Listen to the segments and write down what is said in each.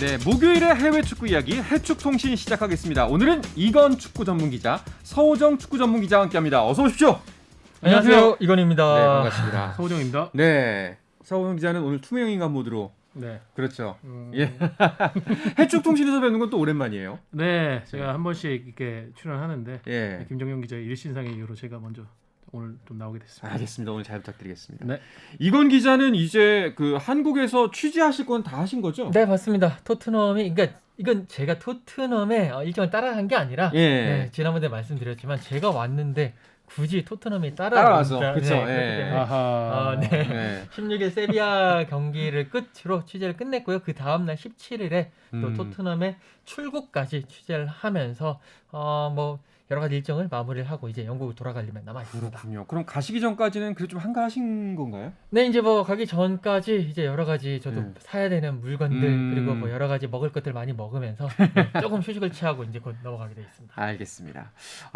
네, 목요일의 해외 축구 이야기 해축통신 시작하겠습니다. 오늘은 이건 축구 전문 기자, 서호정 축구 전문 기자와 함께합니다. 어서 오십시오. 안녕하세요. 이건입니다. 네, 반갑습니다. 서호정입니다. 네, 서호정 기자는 오늘 투명인간 모드로. 네. 그렇죠. 예. 해축통신에서 뵙는 건 또 오랜만이에요. 네, 제가 한 번씩 이렇게 출연하는데 예. 김정용 기자의 일신상의 이유로 제가 먼저 오늘 좀 나오게 됐습니다. 알겠습니다. 오늘 잘 부탁드리겠습니다. 네. 이건 기자는 이제 그 한국에서 취재하실 건 다 하신 거죠? 네, 맞습니다. 토트넘이 그러니까 이건 제가 토트넘의 일정을 따라간 게 아니라 예. 네, 지난번에 말씀드렸지만 제가 왔는데 굳이 토트넘이 따라와서, 따라와서 그쵸, 예. 그렇기 때문에 아하. 네. 네. 16일 세비야 경기를 끝으로 취재를 끝냈고요. 그 다음 날 17일에 또 토트넘의 출국까지 취재를 하면서 뭐 여러 가지 일정을 마무리를 하고 이제 영국으로 돌아갈 일만 남아 있습니다. 그렇군요. 그럼 가시기 전까지는 그래도 좀 한가하신 건가요? 네, 이제 뭐 가기 전까지 이제 여러 가지 저도 사야 되는 물건들 그리고 뭐 여러 가지 먹을 것들 많이 먹으면서 네, 조금 휴식을 취하고 이제 곧 넘어가게 돼 있습니다. 알겠습니다.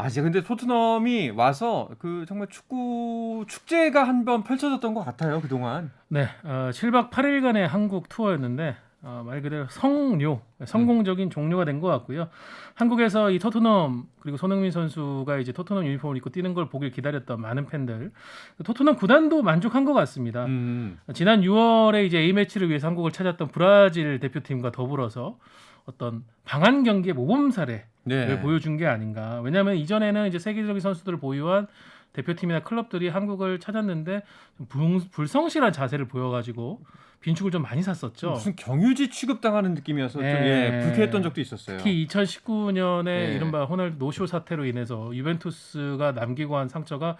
이제 근데 토트넘이 와서 그 정말 축구 축제가 한번 펼쳐졌던 것 같아요, 그동안. 네, 7박 8일간의 한국 투어였는데 말 그대로 성공적인 종료가 된 것 같고요. 한국에서 이 토트넘 그리고 손흥민 선수가 이제 토트넘 유니폼을 입고 뛰는 걸 보길 기다렸던 많은 팬들, 토트넘 구단도 만족한 것 같습니다. 지난 6월에 이제 A 매치를 위해서 한국을 찾았던 브라질 대표팀과 더불어서 어떤 방한 경기의 모범 사례를 네. 보여준 게 아닌가. 왜냐하면 이전에는 이제 세계적인 선수들을 보유한 대표팀이나 클럽들이 한국을 찾았는데 좀 불성실한 자세를 보여가지고 빈축을 좀 많이 샀었죠. 무슨 경유지 취급당하는 느낌이어서 좀 불쾌했던 적도 있었어요. 특히 2019년에 네. 이른바 호날두 노쇼 사태로 인해서 유벤투스가 남기고 한 상처가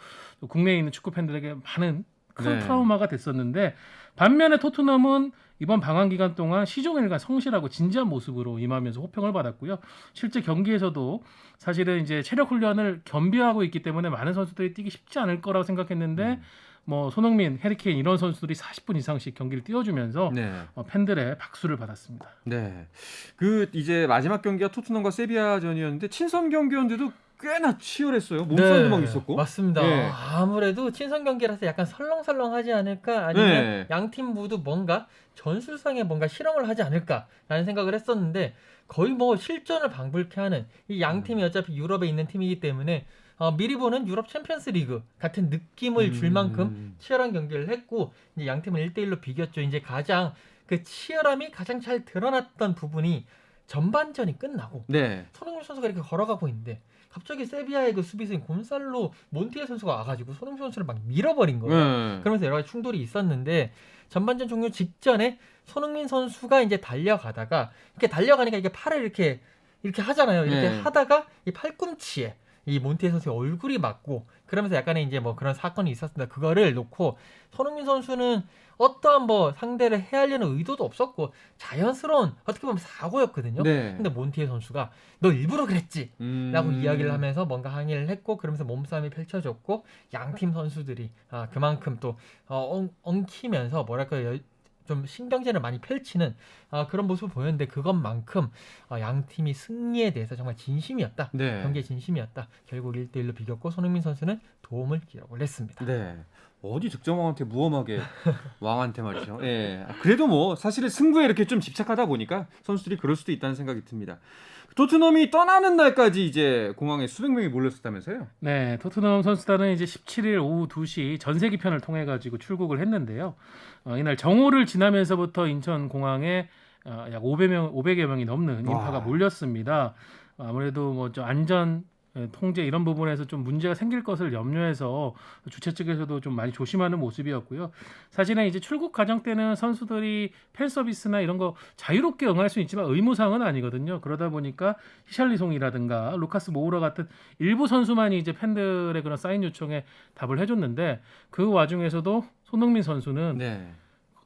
국내에 있는 축구 팬들에게 많은 큰 네. 트라우마가 됐었는데, 반면에 토트넘은 이번 방한 기간 동안 시종일관 성실하고 진지한 모습으로 임하면서 호평을 받았고요. 실제 경기에서도 사실은 이제 체력 훈련을 겸비하고 있기 때문에 많은 선수들이 뛰기 쉽지 않을 거라고 생각했는데 뭐 손흥민, 해리케인 이런 선수들이 40분 이상씩 경기를 뛰어주면서 네. 팬들의 박수를 받았습니다. 네. 그 이제 마지막 경기가 토트넘과 세비야전이었는데 친선 경기였는데도 꽤나 치열했어요. 몸싸움도 막 있었고. 맞습니다. 네. 아무래도 친선 경기라서 약간 설렁설렁하지 않을까 아니면 네. 양 팀 모두 뭔가 전술상에 뭔가 실험을 하지 않을까라는 생각을 했었는데 거의 뭐 실전을 방불케 하는 이 양 팀이 어차피 유럽에 있는 팀이기 때문에 미리 보는 유럽 챔피언스 리그 같은 느낌을 줄 만큼 치열한 경기를 했고 이제 양 팀은 1대1로 비겼죠. 이제 가장 그 치열함이 가장 잘 드러났던 부분이 전반전이 끝나고 네. 손흥민 선수가 이렇게 걸어가고 있는데 갑자기 세비야의 그 수비수인 곤살로 몬티에 선수가 와가지고 손흥민 선수를 막 밀어버린 거예요. 네. 그러면서 여러 가지 충돌이 있었는데 전반전 종료 직전에 손흥민 선수가 이제 달려가다가 이렇게 달려가니까 이게 팔을 이렇게 하잖아요. 이렇게 네. 하다가 이 팔꿈치에 이 몬티에 선수의 얼굴이 맞고 그러면서 약간의 이제 뭐 그런 사건이 있었습니다. 그거를 놓고 손흥민 선수는 어떠한 뭐 상대를 해하려는 의도도 없었고 자연스러운 어떻게 보면 사고였거든요. 네. 근데 몬티에 선수가 너 일부러 그랬지 라고 이야기를 음. 하면서 뭔가 항의를 했고 그러면서 몸싸움이 펼쳐졌고 양팀 선수들이 그만큼 또 엉키면서 뭐랄까요 좀 신경전을 많이 펼치는 그런 모습을 보였는데 그것만큼 양팀이 승리에 대해서 정말 진심이었다. 네. 경기에 진심이었다. 결국 1대1로 비겼고 손흥민 선수는 도움을 기록을 했습니다. 네. 어디 득점왕한테 무엄하게 왕한테 말이죠. 예. 그래도 뭐 사실은 승부에 이렇게 좀 집착하다 보니까 선수들이 그럴 수도 있다는 생각이 듭니다. 토트넘이 떠나는 날까지 이제 공항에 수백 명이 몰렸었다면서요? 네, 토트넘 선수단은 이제 17일 오후 2시 전세기편을 통해 가지고 출국을 했는데요. 이날 정오를 지나면서부터 인천 공항에 약 500여 명이 넘는 인파가 몰렸습니다. 아무래도 뭐 좀 안전 통제 이런 부분에서 좀 문제가 생길 것을 염려해서 주최 측에서도 좀 많이 조심하는 모습이었고요. 사실은 이제 출국 과정 때는 선수들이 팬 서비스나 이런 거 자유롭게 응할 수 있지만 의무사항은 아니거든요. 그러다 보니까 히샬리송이라든가 루카스 모우라 같은 일부 선수만이 이제 팬들의 그런 사인 요청에 답을 해줬는데 그 와중에서도 손흥민 선수는 네.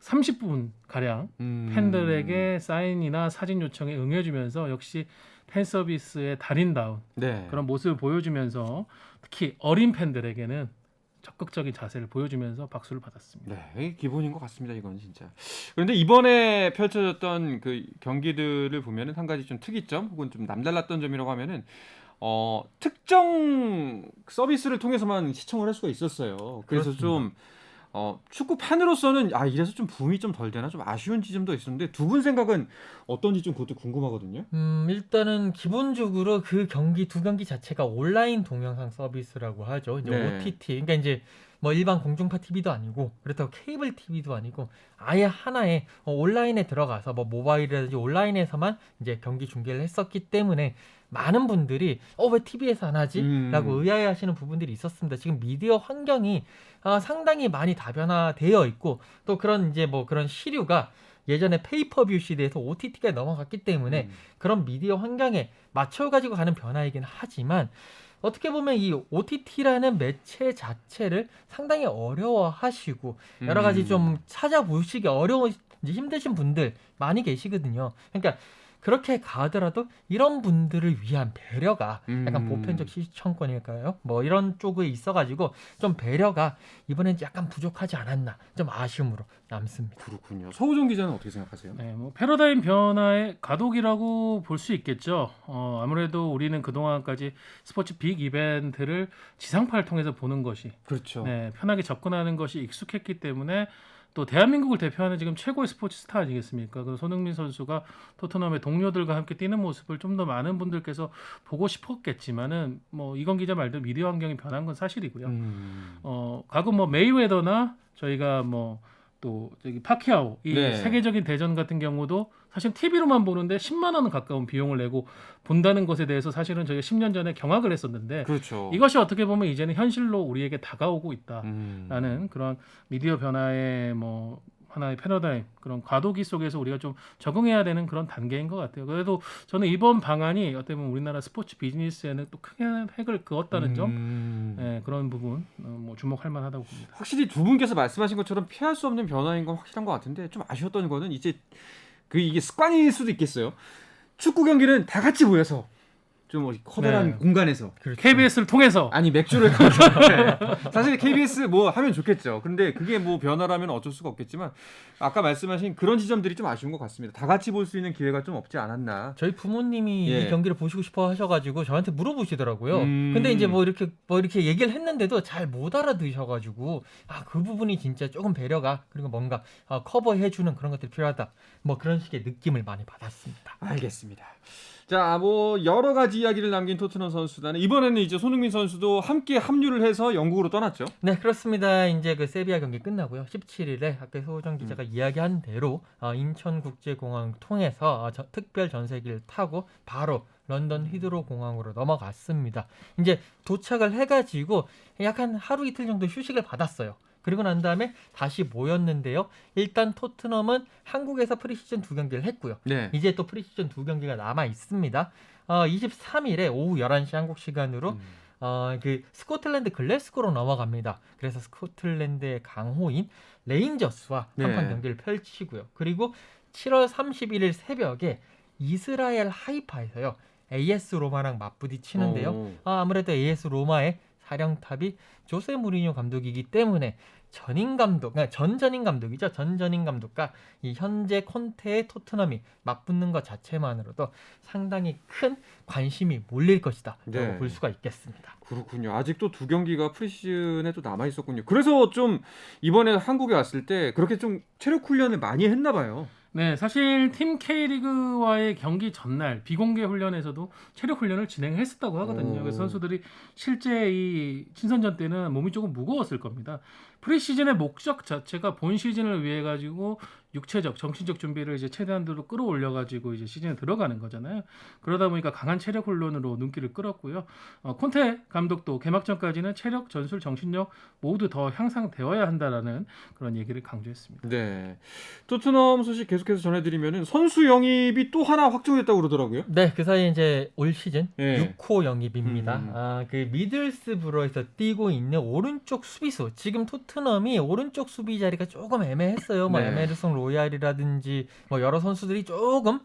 30분 가량 팬들에게 사인이나 사진 요청에 응해주면서 역시 팬 서비스의 달인다운 네. 그런 모습을 보여주면서 특히 어린 팬들에게는 적극적인 자세를 보여주면서 박수를 받았습니다. 네, 이게 기본인 것 같습니다. 이건 진짜. 그런데 이번에 펼쳐졌던 그 경기들을 보면은 한 가지 좀 특이점 혹은 좀 남달랐던 점이라고 하면은 특정 서비스를 통해서만 시청을 할 수가 있었어요. 그래서 그렇습니다. 좀 축구 팬으로서는 이래서 좀 부음이 좀 덜 되나 좀 아쉬운 지점도 있었는데 두 분 생각은 어떤지 좀 그것도 궁금하거든요. 일단은 기본적으로 그 두 경기 자체가 온라인 동영상 서비스라고 하죠. 이제 네. OTT. 그러니까 이제 뭐 일반 공중파 TV도 아니고 그렇다고 케이블 TV도 아니고 아예 하나의 온라인에 들어가서 뭐 모바일이라든지 온라인에서만 이제 경기 중계를 했었기 때문에 많은 분들이 왜 TV에서 안 하지? 라고 의아해하시는 부분들이 있었습니다. 지금 미디어 환경이 상당히 많이 다변화되어 있고 또 그런 이제 뭐 그런 시류가 예전에 페이퍼뷰 시대에서 OTT가 넘어갔기 때문에 그런 미디어 환경에 맞춰가지고 가는 변화이긴 하지만 어떻게 보면 이 OTT라는 매체 자체를 상당히 어려워하시고 여러 가지 좀 찾아보시기 힘드신 분들 많이 계시거든요. 그러니까 그렇게 가더라도 이런 분들을 위한 배려가 약간 보편적 시청권일까요? 뭐 이런 쪽에 있어가지고 좀 배려가 이번엔 약간 부족하지 않았나 좀 아쉬움으로 남습니다. 그렇군요. 서우정 기자는 어떻게 생각하세요? 네, 뭐 패러다임 변화의 가독이라고 볼 수 있겠죠. 아무래도 우리는 그동안까지 스포츠 빅 이벤트를 지상파를 통해서 보는 것이 그렇죠. 네, 편하게 접근하는 것이 익숙했기 때문에 또 대한민국을 대표하는 지금 최고의 스포츠 스타 아니겠습니까? 그 손흥민 선수가 토트넘의 동료들과 함께 뛰는 모습을 좀 더 많은 분들께서 보고 싶었겠지만은 뭐 이건 기자 말대로 미디어 환경이 변한 건 사실이고요. 과거 뭐 메이웨더나 저희가 뭐 또 저기 파키아오 이 네. 세계적인 대전 같은 경우도 사실 TV로만 보는데 10만 원 가까운 비용을 내고 본다는 것에 대해서 사실은 저희가 10년 전에 경악을 했었는데 그렇죠. 이것이 어떻게 보면 이제는 현실로 우리에게 다가오고 있다라는 그런 미디어 변화의 뭐 하나의 패러다임 그런 과도기 속에서 우리가 좀 적응해야 되는 그런 단계인 것 같아요. 그래도 저는 이번 방안이 어떻게 보면 우리나라 스포츠 비즈니스에는 또 크게 획을 그었다는 점 네, 그런 부분 뭐 주목할 만하다고 봅니다. 확실히 두 분께서 말씀하신 것처럼 피할 수 없는 변화인 건 확실한 것 같은데 좀 아쉬웠던 거는 이제 이게 습관일 수도 있겠어요. 축구 경기는 다 같이 모여서 좀 커다란 네. 공간에서 그렇죠. KBS를 통해서 아니 맥주를 네. 사실 KBS 뭐 하면 좋겠죠. 근데 그게 뭐 변화라면 어쩔 수가 없겠지만 아까 말씀하신 그런 지점들이 좀 아쉬운 것 같습니다. 다 같이 볼 수 있는 기회가 좀 없지 않았나. 저희 부모님이 예. 이 경기를 보시고 싶어 하셔가지고 저한테 물어보시더라고요. 음. 근데 이제 뭐 이렇게 얘기를 했는데도 잘 못 알아들으셔가지고 그 부분이 진짜 조금 배려가 그리고 뭔가 커버해주는 그런 것들이 필요하다. 뭐 그런 식의 느낌을 많이 받았습니다. 알겠습니다. 자, 뭐 여러 가지 이야기를 남긴 토트넘 선수단은 이번에는 이제 손흥민 선수도 함께 합류를 해서 영국으로 떠났죠. 네, 그렇습니다. 이제 그 세비야 경기 끝나고요. 17일에 아까 소호정 기자가 이야기한 대로 인천국제공항 통해서 특별 전세기를 타고 바로 런던 히드로 공항으로 넘어갔습니다. 이제 도착을 해가지고 약간 하루 이틀 정도 휴식을 받았어요. 그리고 난 다음에 다시 모였는데요. 일단 토트넘은 한국에서 프리시즌 2경기를 했고요. 네. 이제 또 프리시즌 2경기가 남아 있습니다. 23일에 오후 11시 한국 시간으로 그 스코틀랜드 글래스고로 넘어갑니다. 그래서 스코틀랜드의 강호인 레인저스와 한판 네. 경기를 펼치고요. 그리고 7월 31일 새벽에 이스라엘 하이파에서요. AS 로마랑 맞부딪히는데요. 아무래도 AS 로마의 사령탑이 조세 무리뉴 감독이기 때문에 전임 감독과 이 현재 콘테의 토트넘이 맞붙는 것 자체만으로도 상당히 큰 관심이 몰릴 것이다. 라고 네. 볼 수가 있겠습니다. 그렇군요. 아직도 두 경기가 프리시즌에 또 남아 있었군요. 그래서 좀 이번에 한국에 왔을 때 그렇게 좀 체력 훈련을 많이 했나 봐요. 네, 사실 팀 K리그와의 경기 전날 비공개 훈련에서도 체력 훈련을 진행했었다고 하거든요. 그래서 선수들이 실제 이 친선전 때는 몸이 조금 무거웠을 겁니다. 프리시즌의 목적 자체가 본 시즌을 위해 가지고 육체적, 정신적 준비를 이제 최대한으로 끌어올려 가지고 이제 시즌에 들어가는 거잖아요. 그러다 보니까 강한 체력 훈련으로 눈길을 끌었고요. 콘테 감독도 개막전까지는 체력, 전술, 정신력 모두 더 향상되어야 한다라는 그런 얘기를 강조했습니다. 네. 토트넘 소식 계속해서 전해드리면은 선수 영입이 또 하나 확정됐다고 그러더라고요. 네, 그 사이에 이제 올 시즌 예. 6호 영입입니다. 그 미들스브로에서 뛰고 있는 오른쪽 수비수. 지금 토트넘이 오른쪽 수비 자리가 조금 애매했어요. 뭐 네. 에메르송 로얄이라든지 뭐 여러 선수들이 조금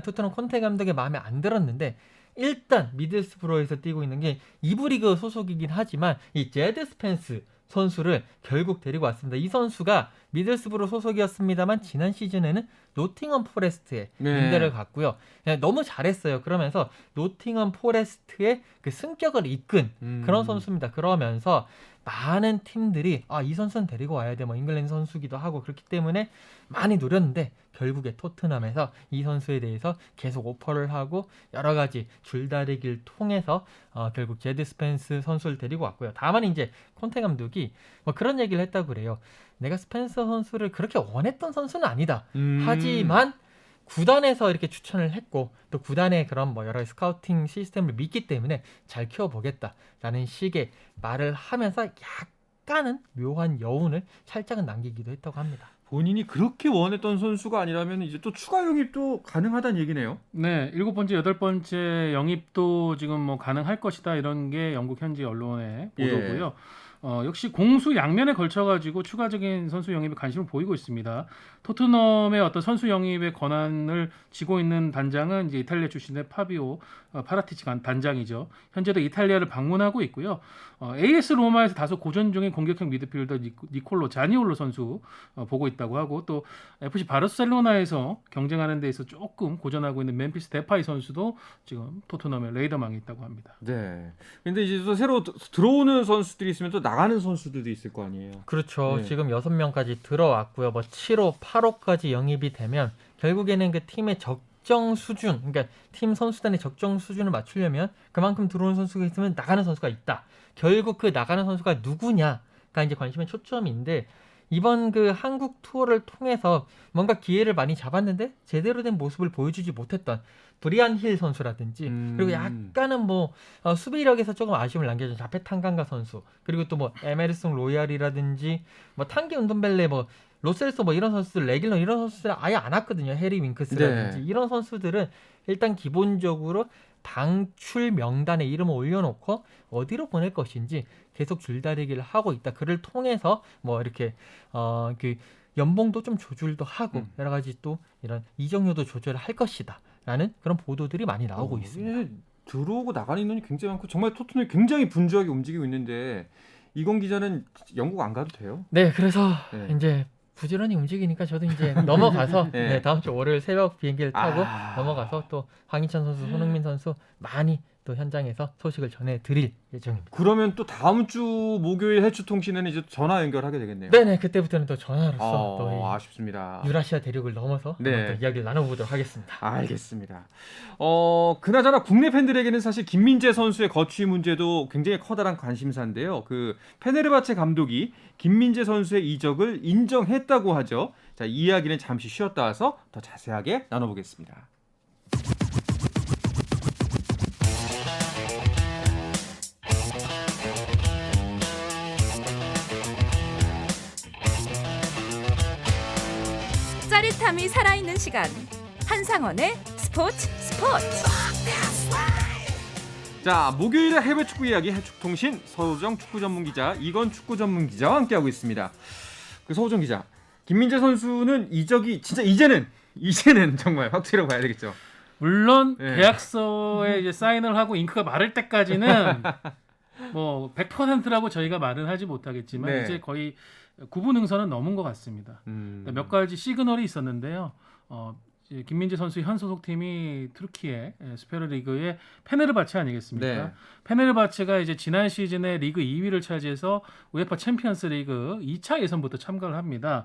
토트넘 콘테 감독의 마음에 안 들었는데 일단 미들스브로에서 뛰고 있는 게 2부 리그 소속이긴 하지만 이 제드 스펜스 선수를 결국 데리고 왔습니다. 이 선수가 미들스브로 소속이었습니다만 지난 시즌에는 노팅엄 포레스트에 네. 임대를 갔고요. 너무 잘했어요. 그러면서 노팅엄 포레스트의 그 승격을 이끈 그런 선수입니다. 그러면서 많은 팀들이 이 선수는 데리고 와야 돼. 뭐 잉글랜드 선수기도 하고 그렇기 때문에 많이 노렸는데 결국에 토트넘에서 이 선수에 대해서 계속 오퍼를 하고 여러 가지 줄다리기를 통해서 결국 제드 스펜스 선수를 데리고 왔고요. 다만 이제 콘테 감독이 뭐 그런 얘기를 했다고 그래요. 내가 스펜서 선수를 그렇게 원했던 선수는 아니다. 하지만 구단에서 이렇게 추천을 했고 또 구단의 그런 뭐 여러 스카우팅 시스템을 믿기 때문에 잘 키워보겠다라는 식의 말을 하면서 약간은 묘한 여운을 살짝은 남기기도 했다고 합니다. 본인이 그렇게 원했던 선수가 아니라면 이제 또 추가 영입도 가능하다는 얘기네요. 네, 7번째, 8번째 영입도 지금 뭐 가능할 것이다 이런 게 영국 현지 언론의 보도고요. 역시 공수 양면에 걸쳐가지고 추가적인 선수 영입에 관심을 보이고 있습니다. 토트넘의 어떤 선수 영입의 권한을 쥐고 있는 단장은 이제 이탈리아 출신의 파비오 파라티치 단장이죠. 현재도 이탈리아를 방문하고 있고요. AS 로마에서 다소 고전 중인 공격형 미드필더 니콜로 자니올로 선수 보고 있다고 하고 또 FC 바르셀로나에서 경쟁하는 데에서 조금 고전하고 있는 멤피스 데파이 선수도 지금 토트넘의 레이더망에 있다고 합니다. 네. 근데 이제 또 새로 들어오는 선수들이 있으면 또 나가는 선수들도 있을 거 아니에요. 그렇죠. 네. 지금 6명까지 들어왔고요. 뭐 7호, 8호까지 영입이 되면 결국에는 그 팀의 적정 수준, 그러니까 팀 선수단의 적정 수준을 맞추려면 그만큼 들어오는 선수가 있으면 나가는 선수가 있다. 결국 그 나가는 선수가 누구냐가 이제 관심의 초점인데 이번 그 한국 투어를 통해서 뭔가 기회를 많이 잡았는데 제대로 된 모습을 보여주지 못했던 브리안 힐 선수라든지 그리고 약간은 뭐 수비력에서 조금 아쉬움을 남겨준 자페 탕강가 선수 그리고 또 뭐 에메르송 로얄이라든지 뭐 탄기 운동벨레 뭐 로셀소 뭐 이런 선수들 레길러 이런 선수들 아예 안 왔거든요. 해리 윙크스라든지 네. 이런 선수들은 일단 기본적으로 방출 명단에 이름을 올려놓고 어디로 보낼 것인지 계속 줄다리기를 하고 있다. 그를 통해서 뭐 이렇게 그 연봉도 좀 조절도 하고 여러 가지 또 이런 이적료도 조절을 할 것이다라는 그런 보도들이 많이 나오고 있습니다. 예, 들어오고 나가는 인원이 굉장히 많고 정말 토트넘이 굉장히 분주하게 움직이고 있는데 이건 기자는 영국 안 가도 돼요? 네, 그래서 네. 이제 부지런히 움직이니까 저도 이제 넘어가서 네. 네, 다음 주 월요일 새벽 비행기를 타고 넘어가서 또 황희찬 선수, 손흥민 선수 많이 또 현장에서 소식을 전해드릴 예정입니다. 그러면 또 다음 주 목요일 해추통신에는 이제 전화 연결하게 되겠네요. 네네, 그때부터는 또 전화로서 또 이 아쉽습니다. 유라시아 대륙을 넘어서 네. 한번 또 이야기를 나눠보도록 하겠습니다. 알겠습니다. 그나저나 국내 팬들에게는 사실 김민재 선수의 거취 문제도 굉장히 커다란 관심사인데요. 그 페네르바체 감독이 김민재 선수의 이적을 인정했다고 하죠. 자, 이 이야기는 잠시 쉬었다 와서 더 자세하게 나눠보겠습니다. 짜릿함이 살아있는 시간 한상원의 스포츠 자, 목요일에 해외 축구 이야기 해축통신 서우정 축구 전문 기자 이건 축구 전문 기자와 함께하고 있습니다. 그 서우정 기자, 김민재 선수는 이적이 진짜 이제는 정말 확실하고 봐야 되겠죠. 물론 네. 계약서에 이제 사인을 하고 잉크가 마를 때까지는 뭐 100%라고 저희가 말은 하지 못하겠지만 네. 이제 거의 구분응선은 넘은 것 같습니다. 몇 가지 시그널이 있었는데요. 이제 김민재 선수의 현 소속팀이 투르키의 스페르리그의 페네르바체 아니겠습니까? 네. 페네르바체가 이제 지난 시즌에 리그 2위를 차지해서 우에파 챔피언스리그 2차 예선부터 참가를 합니다.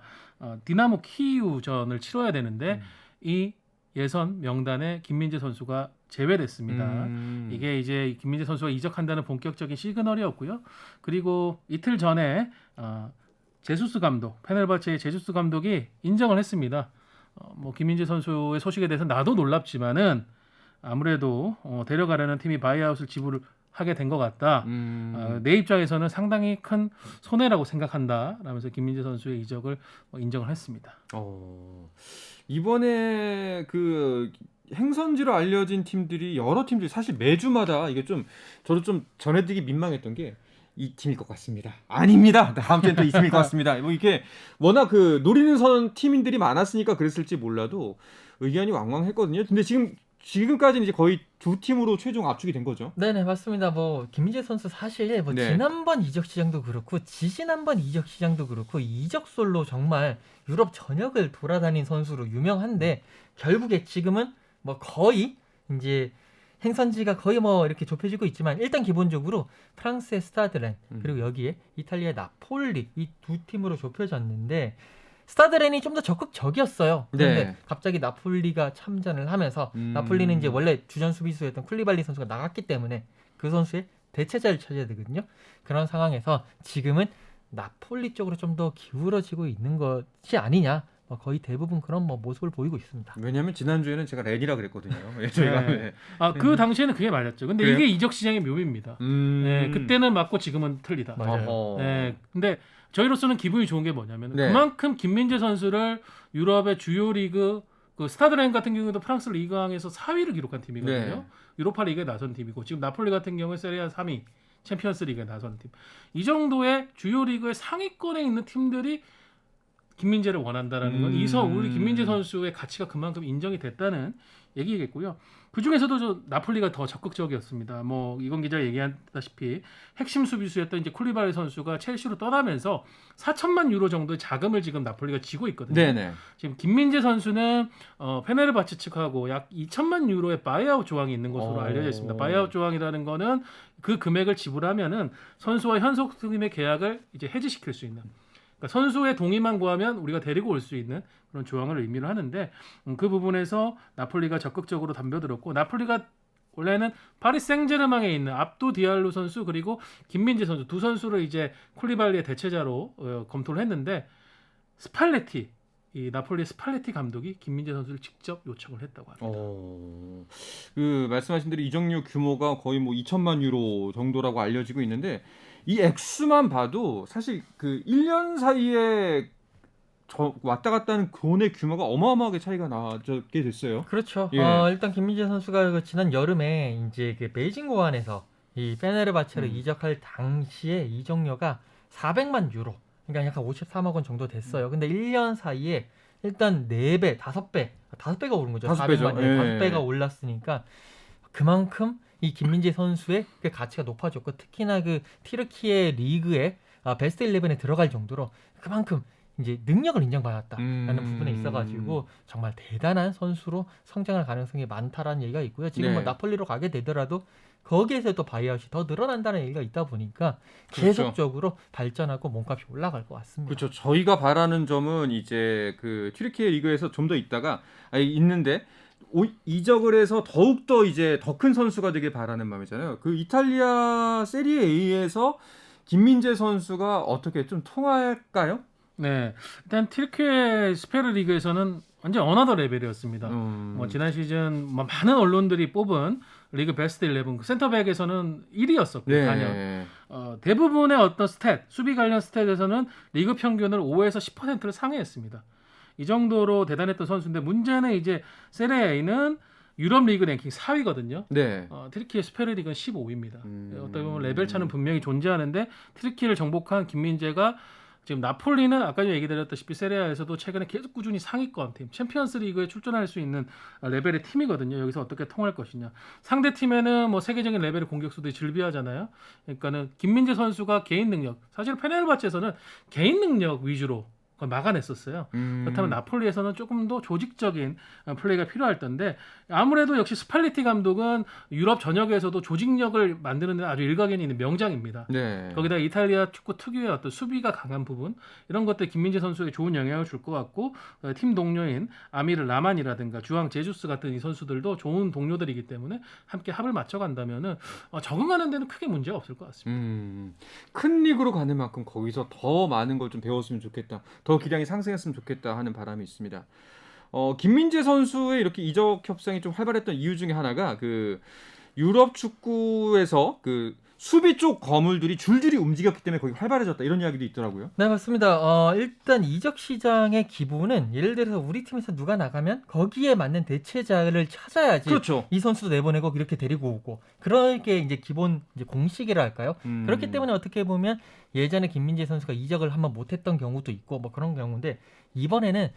디나모 키이우전을 치러야 되는데 이 예선 명단에 김민재 선수가 제외됐습니다. 이게 이제 김민재 선수가 이적한다는 본격적인 시그널이었고요. 그리고 이틀 전에 제수스 감독, 페네르바체의 제수스 감독이 인정을 했습니다. 뭐 김민재 선수의 소식에 대해서 나도 놀랍지만은 아무래도 데려가려는 팀이 바이아웃을 지불을 하게 된 것 같다. 내 입장에서는 상당히 큰 손해라고 생각한다. 라면서 김민재 선수의 이적을 인정을 했습니다. 이번에 그 행선지로 알려진 팀들이 여러 팀들이 사실 매주마다 이게 좀 저도 좀 전해드리기 민망했던 게 이 팀일 것 같습니다. 아닙니다. 다음 주엔 또 이 팀일 것 같습니다. 뭐 이렇게 워낙 그 노리는 선 팀인들이 많았으니까 그랬을지 몰라도 의견이 왕왕했거든요. 근데 지금 지금까지는 이제 거의 두 팀으로 최종 압축이 된 거죠. 네네 맞습니다. 뭐 김민재 선수 사실 뭐 네. 지난번 이적 시장도 그렇고 지지난번 이적 시장도 그렇고 이적솔로 정말 유럽 전역을 돌아다닌 선수로 유명한데 결국에 지금은 뭐 거의 이제 행선지가 거의 뭐 이렇게 좁혀지고 있지만 일단 기본적으로 프랑스의 스타드렌 그리고 여기에 이탈리아의 나폴리 이 두 팀으로 좁혀졌는데 스타드렌이 좀 더 적극적이었어요. 그런데 네. 갑자기 나폴리가 참전을 하면서 나폴리는 이제 원래 주전 수비수였던 쿨리발리 선수가 나갔기 때문에 그 선수의 대체자를 찾아야 되거든요. 그런 상황에서 지금은 나폴리 쪽으로 좀 더 기울어지고 있는 것이 아니냐. 뭐 거의 대부분 그런 뭐 모습을 보이고 있습니다. 왜냐하면 지난주에는 제가 렌이라 그랬거든요. 저희가 네. 그 당시에는 그게 맞았죠. 근데 그래요? 이게 이적 시장의 묘미입니다. 네, 그때는 맞고 지금은 틀리다. 맞아요. 어허. 네, 근데 저희로서는 기분이 좋은 게 뭐냐면 네. 그만큼 김민재 선수를 유럽의 주요 리그 그 스타드렌 같은 경우도 프랑스 리그왕에서 4위를 기록한 팀이거든요. 네. 유로파 리그에 나선 팀이고 지금 나폴리 같은 경우에 세리아 3위, 챔피언스 리그에 나선 팀. 이 정도의 주요 리그의 상위권에 있는 팀들이 김민재를 원한다라는 건 우리 김민재 선수의 가치가 그만큼 인정이 됐다는 얘기겠고요. 그 중에서도 저 나폴리가 더 적극적이었습니다. 뭐 이건 기자 얘기했다시피 핵심 수비수였던 이제 쿨리바리 선수가 첼시로 떠나면서 4천만 유로 정도의 자금을 지금 나폴리가 쥐고 있거든요. 네네. 지금 김민재 선수는 페네르바체 측하고 약 2천만 유로의 바이아웃 조항이 있는 것으로 알려져 있습니다. 바이아웃 조항이라는 거는 그 금액을 지불하면은 선수와 현속팀의 계약을 이제 해지시킬 수 있는. 그러니까 선수의 동의만 구하면 우리가 데리고 올 수 있는 그런 조항을 의미를 하는데 그 부분에서 나폴리가 적극적으로 덤벼들었고 나폴리가 원래는 파리 생제르맹에 있는 압도 디알로 선수 그리고 김민재 선수 두 선수를 이제 쿨리발리의 대체자로 검토를 했는데 스팔레티 이 나폴리의 스팔레티 감독이 김민재 선수를 직접 요청을 했다고 합니다. 그 말씀하신 대로 이적료 규모가 거의 뭐 2천만 유로 정도라고 알려지고 있는데 이 액수만 봐도 사실 그 1년 사이에 왔다 갔다 하는 돈의 규모가 어마어마하게 차이가 나게 됐어요. 그렇죠. 예. 일단 김민재 선수가 그 지난 여름에 이제 그 베이징 고안에서 이 페네르바체로 이적할 당시에 이적료가 400만 유로, 그러니까 약 53억 원 정도 됐어요. 근데 1년 사이에 일단 4배, 5배가 오른 거죠. 5배죠. 400만, 예. 5배가 올랐으니까 그만큼 이 김민재 선수의 그 가치가 높아졌고 특히나 그 티르키예 리그의 베스트 11에 들어갈 정도로 그만큼 이제 능력을 인정받았다라는 부분에 있어가지고 정말 대단한 선수로 성장할 가능성이 많다라는 얘기가 있고요. 지금 뭐 네. 나폴리로 가게 되더라도 거기에서 또 바이아웃이 더 늘어난다는 얘기가 있다 보니까 그렇죠. 계속적으로 발전하고 몸값이 올라갈 것 같습니다. 그렇죠. 저희가 바라는 점은 이제 그 튀르키예 리그에서 좀 더 있다가 있는데 이적을 해서 더욱 더 이제 더 큰 선수가 되길 바라는 마음이잖아요. 그 이탈리아 세리에 A에서 김민재 선수가 어떻게 좀 통할까요? 네, 일단 튀르키예 스페르 리그에서는 완전 어나더 레벨이었습니다. 뭐 지난 시즌 뭐 많은 언론들이 뽑은 리그 베스트 11 센터백에서는 1위였었고 네. 단연 대부분의 어떤 스탯 수비 관련 스탯에서는 리그 평균을 5에서 10%를 상회했습니다. 이 정도로 대단했던 선수인데 문제는 이제 세리에 A는 유럽 리그 랭킹 4위거든요. 네. 트리키의 스페르 리그는 15위입니다. 어떻게 보면 레벨 차는 분명히 존재하는데 트리키를 정복한 김민재가 지금 나폴리는 아까 전에 얘기 드렸다시피 세리아에서도 최근에 계속 꾸준히 상위권 팀, 챔피언스 리그에 출전할 수 있는 레벨의 팀이거든요. 여기서 어떻게 통할 것이냐. 상대 팀에는 뭐 세계적인 레벨의 공격수들이 즐비하잖아요. 그러니까는 김민재 선수가 개인 능력, 사실 페네르바체에서는 개인 능력 위주로 그걸 막아냈었어요. 그렇다면 나폴리에서는 조금 더 조직적인 플레이가 필요할 텐데 아무래도 역시 스팔레티 감독은 유럽 전역에서도 조직력을 만드는 데 아주 일가견이 있는 명장입니다. 네. 거기다 이탈리아 축구 특유의 어떤 수비가 강한 부분 이런 것들 김민재 선수에게 좋은 영향을 줄 것 같고 팀 동료인 아미르 라만이라든가 주앙 제주스 같은 이 선수들도 좋은 동료들이기 때문에 함께 합을 맞춰간다면은 적응하는 데는 크게 문제가 없을 것 같습니다. 큰 리그로 가는 만큼 거기서 더 많은 걸 좀 배웠으면 좋겠다. 더 기량이 상승했으면 좋겠다 하는 바람이 있습니다. 김민재 선수의 이렇게 이적 협상이 좀 활발했던 이유 중에 하나가 그 유럽 축구에서 그 수비 쪽 거물들이 줄줄이 움직였기 때문에 거기 활발해졌다 이런 이야기도 있더라고요. 네 맞습니다. 일단 이적 시장의 기본은 예를 들어서 우리 팀에서 누가 나가면 거기에 맞는 대체자를 찾아야지. 그렇죠. 이 선수도 내보내고 이렇게 데리고 오고 그런 게 이제 기본 이제 공식이라 할까요? 그렇기 때문에 어떻게 보면 예전에 김민재 선수가 이적을 한번 못했던 경우도 있고 뭐 그런 경우인데 이번에는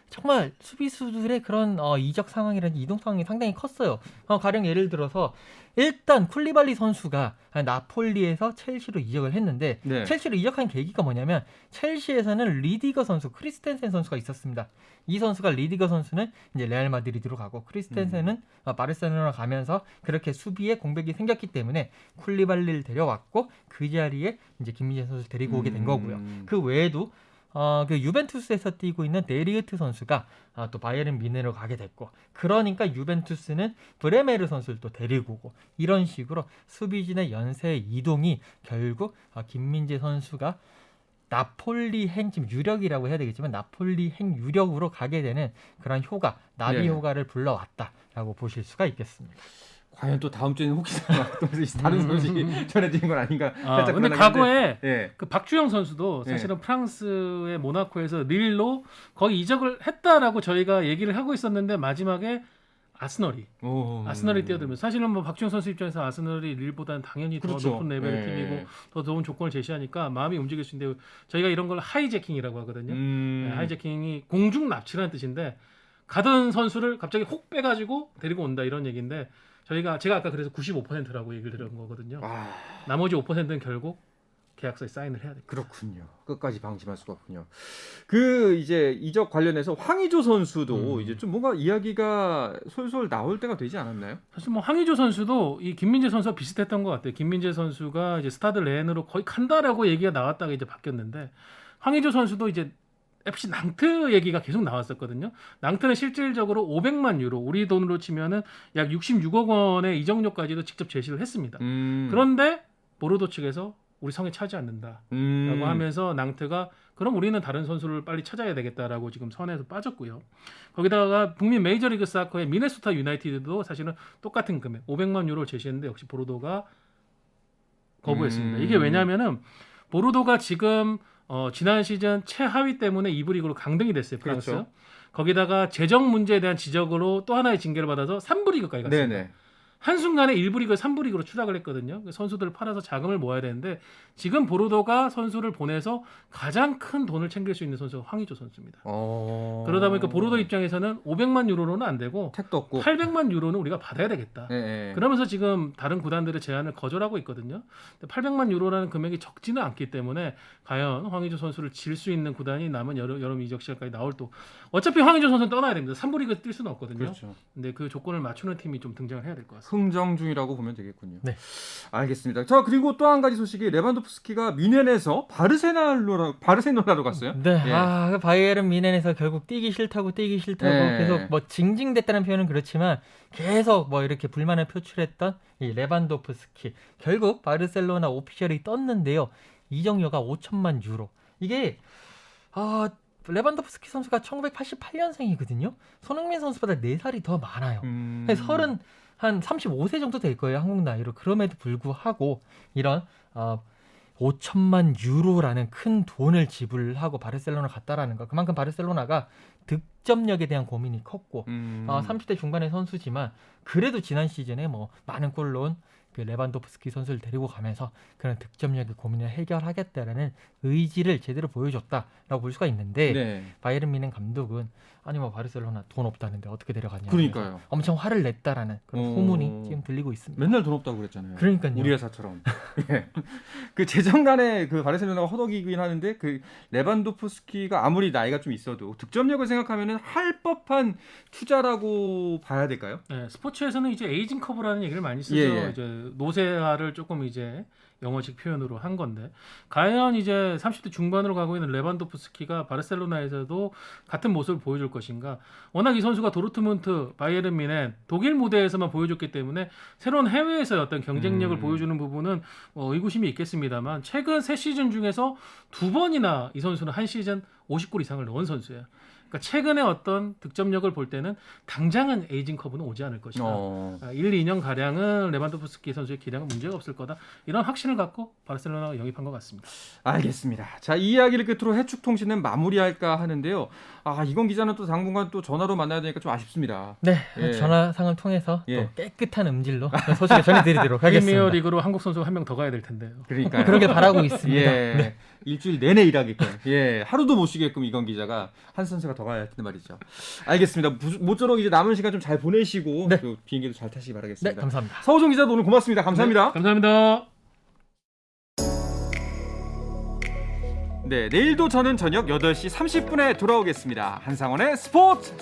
정말 수비수들의 그런 이적 상황이라든지 이동 상황이 상당히 컸어요. 가령 예를 들어서 일단 쿨리발리 선수가 나폴리에서 첼시로 이적을 했는데 네. 첼시로 이적한 계기가 뭐냐면 첼시에서는 리디거 선수, 크리스텐센 선수가 있었습니다. 이 선수가 리디거 선수는 이제 레알 마드리드로 가고 크리스텐센은 바르셀로나 가면서 그렇게 수비에 공백이 생겼기 때문에 쿨리발리를 데려왔고 그 자리에 이제 김민재 선수를 데리고 오게 된 거고요. 그 외에도 그 유벤투스에서 뛰고 있는 데리우트 선수가 또 바이에른 뮌헨으로 가게 됐고, 그러니까 유벤투스는 브레메르 선수를 또 데리고 오고, 이런 식으로 수비진의 연쇄 이동이 결국 김민재 선수가 나폴리행, 지금 유력이라고 해야 되겠지만 나폴리행 유력으로 가게 되는 그런 효과, 나비 네. 효과를 불러왔다라고 보실 수가 있겠습니다. 과연 또 다음 주에는 혹시나 또 다른 소식이 전해지는 건 아닌가? 살짝 근데 불안하긴 과거에 한데. 예. 그 박주영 선수도 네. 사실은 프랑스의 모나코에서 릴로 거의 이적을 했다라고 저희가 얘기를 하고 있었는데 마지막에 아스널이 뛰어들면서, 사실은 뭐 박주영 선수 입장에서 아스널이 릴보다는 당연히 그렇죠. 더 높은 레벨의 예. 팀이고 더 좋은 조건을 제시하니까 마음이 움직일 수 있는데, 저희가 이런 걸 하이제킹이라고 하거든요. 네, 하이제킹이 공중 납치라는 뜻인데, 가던 선수를 갑자기 혹 빼가지고 데리고 온다 이런 얘기인데, 제가 아까 그래서 95%라고 얘기를 드린 거거든요. 나머지 5%는 결국 계약서에 사인을 해야 됩니다. 그렇군요. 끝까지 방심할 수가 없군요. 그 이제 이적 관련해서 황의조 선수도 이제 좀 뭔가 이야기가 솔솔 나올 때가 되지 않았나요? 사실 뭐 황의조 선수도 이 김민재 선수와 비슷했던 것 같아요. 김민재 선수가 이제 스타드 레인으로 거의 간다라고 얘기가 나왔다가 이제 바뀌었는데, 황의조 선수도 이제 FC 낭트 얘기가 계속 나왔었거든요. 낭트는 실질적으로 500만 유로, 우리 돈으로 치면은 약 66억 원의 이적료까지도 직접 제시를 했습니다. 그런데 보르도 측에서 우리 성에 차지 않는다라고 하면서 낭트가 그럼 우리는 다른 선수를 빨리 찾아야 되겠다라고 지금 선에서 빠졌고요. 거기다가 북미 메이저리그 사커의 미네소타 유나이티드도 사실은 똑같은 금액 500만 유로를 제시했는데 역시 보르도가 거부했습니다. 이게 왜냐하면은 보르도가 지금 지난 시즌 최하위 때문에 2부 리그로 강등이 됐어요. 프랑스. 그렇죠. 거기다가 재정 문제에 대한 지적으로 또 하나의 징계를 받아서 3부 리그까지 갔습니다. 네네. 한순간에 1부 리그 3부 리그로 추락을 했거든요. 선수들을 팔아서 자금을 모아야 되는데, 지금 보르도가 선수를 보내서 가장 큰 돈을 챙길 수 있는 선수가 황의조 선수입니다. 그러다 보니까 보르도 입장에서는 500만 유로로는 안 되고 택도 없고 800만 유로는 우리가 받아야 되겠다. 예. 그러면서 지금 다른 구단들의 제안을 거절하고 있거든요. 800만 유로라는 금액이 적지는 않기 때문에 과연 황의조 선수를 질 수 있는 구단이 남은 여름 이적 시간까지 나올, 또 어차피 황의조 선수는 떠나야 됩니다. 3부 리그 뛸 수는 없거든요. 그렇죠. 근데 그 조건을 맞추는 팀이 좀 등장을 해야 될 것 같습니다. 흥정 중이라고 보면 되겠군요. 네. 알겠습니다. 자, 그리고 또 한 가지 소식이 레반도프스키가 뮌헨에서 바르셀로나로 갔어요. 네, 예. 그 바이에른 뮌헨에서 결국 뛰기 싫다고 예. 계속 뭐 징징댔다는 표현은 그렇지만 계속 뭐 이렇게 불만을 표출했던 이 레반도프스키, 결국 바르셀로나 오피셜이 떴는데요. 이적료가 5천만 유로. 이게 레반도프스키 선수가 1988년생이거든요. 손흥민 선수보다 4살이 더 많아요. 35세 정도 될 거예요, 한국 나이로. 그럼에도 불구하고 이런 5천만 유로라는 큰 돈을 지불하고 바르셀로나 갔다라는 거, 그만큼 바르셀로나가 득점력에 대한 고민이 컸고 30대 중반의 선수지만 그래도 지난 시즌에 뭐 많은 골 넣은 그 레반도프스키 선수를 데리고 가면서 그런 득점력의 고민을 해결하겠다라는 의지를 제대로 보여줬다라고 볼 수가 있는데, 네. 바이에른 뮌헨 감독은 아니 뭐 바르셀로나 돈 없다는데 어떻게 데려갔냐, 그러니까요. 엄청 화를 냈다라는 그런 소문이 지금 들리고 있습니다. 맨날 돈 없다고 그랬잖아요. 그러니까요. 우리 회사처럼. 예. 그 재정간에 그 바르셀로나가 허덕이긴 하는데, 그 레반도프스키가 아무리 나이가 좀 있어도 득점력을 생각하면은 할 법한 투자라고 봐야 될까요? 네, 스포츠에서는 이제 에이징 커브라는 얘기를 많이 쓰죠. 예. 이제 노쇠화를 조금 이제 영어식 표현으로 한 건데, 과연 이제 30대 중반으로 가고 있는 레반도프스키가 바르셀로나에서도 같은 모습을 보여줄 것인가? 워낙 이 선수가 도르트문트, 바이에른 뮌헨, 독일 무대에서만 보여줬기 때문에 새로운 해외에서 어떤 경쟁력을 보여주는 부분은 의구심이 있겠습니다만, 최근 3시즌 중에서 2번이나 이 선수는 한 시즌 50골 이상을 넣은 선수예요. 그러니까 최근에 어떤 득점력을 볼 때는 당장은 에이징 커브는 오지 않을 것이다. 1, 2년 가량은 레반도프스키 선수의 기량은 문제가 없을 거다. 이런 확신을 갖고 바르셀로나가 영입한 것 같습니다. 알겠습니다. 자, 이 이야기를 끝으로 해축통신은 마무리할까 하는데요. 이건 기자는 또 당분간 또 전화로 만나야 되니까 좀 아쉽습니다. 네, 예. 전화상을 통해서 예. 또 깨끗한 음질로 소식을 전해드리도록 하겠습니다. 프리미어 리그로 한국 선수 한 명 더 가야 될 텐데요. 그러니까요. 그러길 바라고 있습니다. 예. 일주일 내내 일하게끔, 하루도 못 쉬게끔 이건 기자가 한 선수가 더 가야 할 텐데 말이죠. 알겠습니다. 모쪼록 이제 남은 시간 좀 잘 보내시고 네. 또 비행기도 잘 타시기 네, 바라겠습니다. 감사합니다. 서우정 기자도 오늘 고맙습니다. 감사합니다. 감사합니다. 네, 내일도 저는 저녁 8시 30분에 돌아오겠습니다. 한상원의 스포츠.